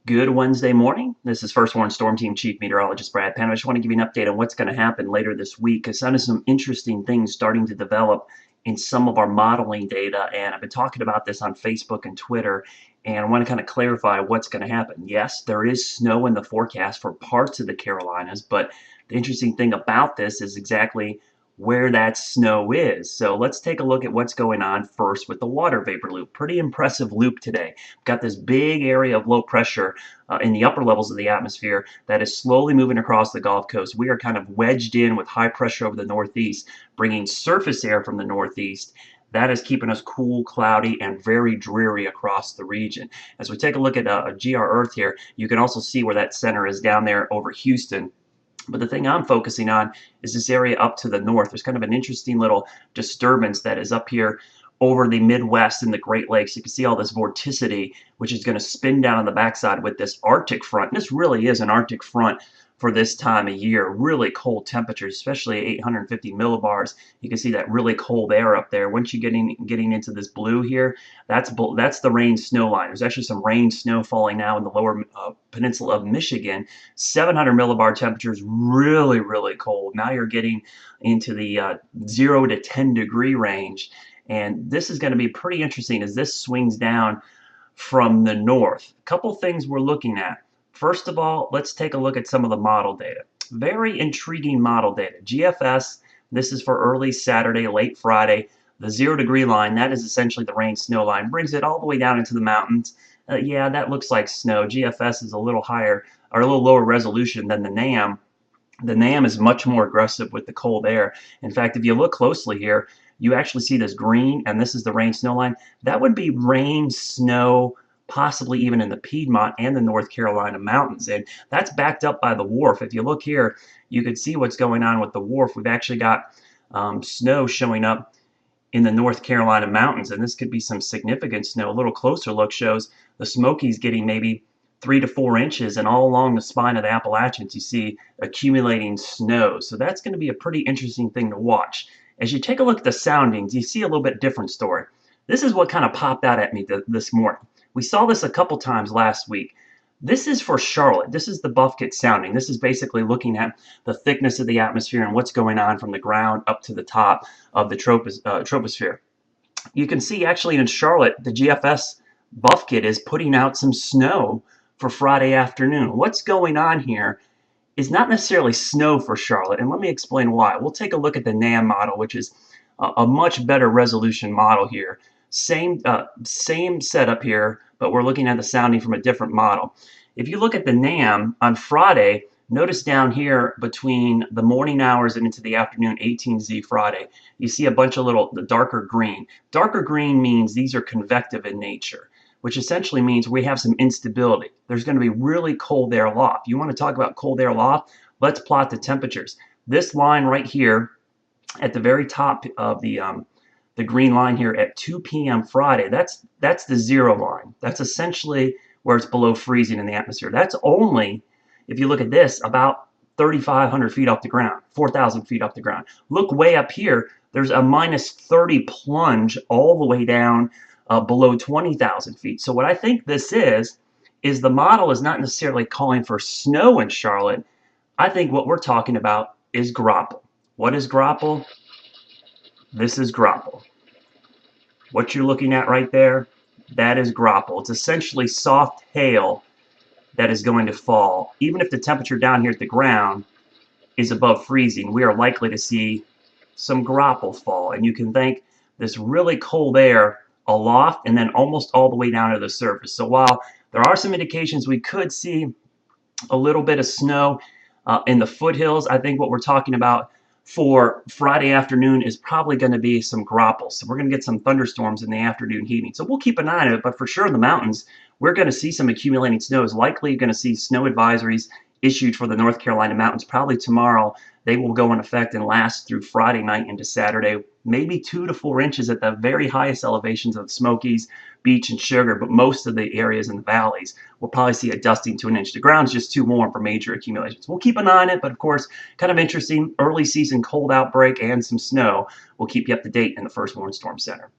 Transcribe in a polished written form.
Good Wednesday morning. This is First Warn Storm Team Chief Meteorologist Brad Penn. I just want to give you an update on what's going to happen later this week. Because there's some interesting things starting to develop in some of our modeling data, and I've been talking about this on Facebook and Twitter, and I want to kind of clarify what's going to happen. Yes, there is snow in the forecast for parts of the Carolinas, but the interesting thing about this is exactly where that snow is. So let's take a look at what's going on first with the water vapor loop. Pretty impressive loop today. Got this big area of low pressure in the upper levels of the atmosphere that is slowly moving across the Gulf Coast. We are kind of wedged in with high pressure over the northeast, bringing surface air from the northeast. That is keeping us cool, cloudy, and very dreary across the region. As we take a look at GR Earth here, you can also see where that center is down there over Houston. But the thing I'm focusing on is this area up to the north. There's kind of an interesting little disturbance that is up here over the Midwest and the Great Lakes. You can see all this vorticity, which is going to spin down on the backside with this Arctic front. And this really is an Arctic front for this time of year. Really cold temperatures, especially 850 millibars. You can see that really cold air up there. Once you getting into this blue here, that's the rain snow line. There's actually some rain snow falling now in the lower peninsula of Michigan. 700 millibar temperatures, really, really cold. Now you're getting into the 0 to 10 degree range. And this is going to be pretty interesting as this swings down from the north. A couple things we're looking at. First of all, let's take a look at some of the model data. Very intriguing model data. GFS, this is for early Saturday, late Friday. The 0 degree line, that is essentially the rain snow line, brings it all the way down into the mountains. Yeah, that looks like snow. GFS is a little higher or a little lower resolution than the NAM. The NAM is much more aggressive with the cold air. In fact, if you look closely here, you actually see this green, and this is the rain snow line. That would be rain, snow, possibly even in the Piedmont and the North Carolina mountains. And that's backed up by the wharf. If you look here, you can see what's going on with the wharf. We've actually got snow showing up in the North Carolina mountains, and this could be some significant snow. A little closer look shows the Smokies getting maybe 3 to 4 inches, and all along the spine of the Appalachians you see accumulating snow. So that's going to be a pretty interesting thing to watch. As you take a look at the soundings, you see a little bit different story. This is what kind of popped out at me this morning. We saw this a couple times last week. This is for Charlotte. This is the Buffkett sounding. This is basically looking at the thickness of the atmosphere and what's going on from the ground up to the top of the troposphere. You can see actually in Charlotte, the GFS Buffkett is putting out some snow for Friday afternoon. What's going on here is not necessarily snow for Charlotte, and let me explain why. We'll take a look at the NAM model, which is a much better resolution model here. Same setup here, but we're looking at the sounding from a different model. If you look at the NAM on Friday, notice down here between the morning hours and into the afternoon, 18Z Friday, you see a bunch of the darker green. Darker green means these are convective in nature, which essentially means we have some instability. There's going to be really cold air aloft. You want to talk about cold air aloft? Let's plot the temperatures. This line right here at the very top of the green line here at 2 p.m. Friday, that's the 0 line. That's essentially where it's below freezing in the atmosphere. That's only, if you look at this, about 3,500 feet off the ground, 4,000 feet off the ground. Look way up here, there's a minus 30 plunge all the way down below 20,000 feet. So what I think this is the model is not necessarily calling for snow in Charlotte. I think what we're talking about is graupel. What is graupel? This is graupel. What you're looking at right there, that is graupel. It's essentially soft hail that is going to fall. Even if the temperature down here at the ground is above freezing, we are likely to see some graupel fall. And you can thank this really cold air aloft and then almost all the way down to the surface. So while there are some indications we could see a little bit of snow in the foothills, I think what we're talking about for Friday afternoon is probably going to be some graupel. So we're going to get some thunderstorms in the afternoon heating. So we'll keep an eye on it, but for sure in the mountains, we're going to see some accumulating snow. Is likely going to see snow advisories issued for the North Carolina mountains probably tomorrow. They will go in effect and last through Friday night into Saturday, maybe 2 to 4 inches at the very highest elevations of the Smokies, Beach, and Sugar, but most of the areas in the valleys will probably see a dusting to an inch. The ground's just too warm for major accumulations. We'll keep an eye on it, but of course, kind of interesting early season cold outbreak and some snow. We'll keep you up to date in the First Warn Storm Center.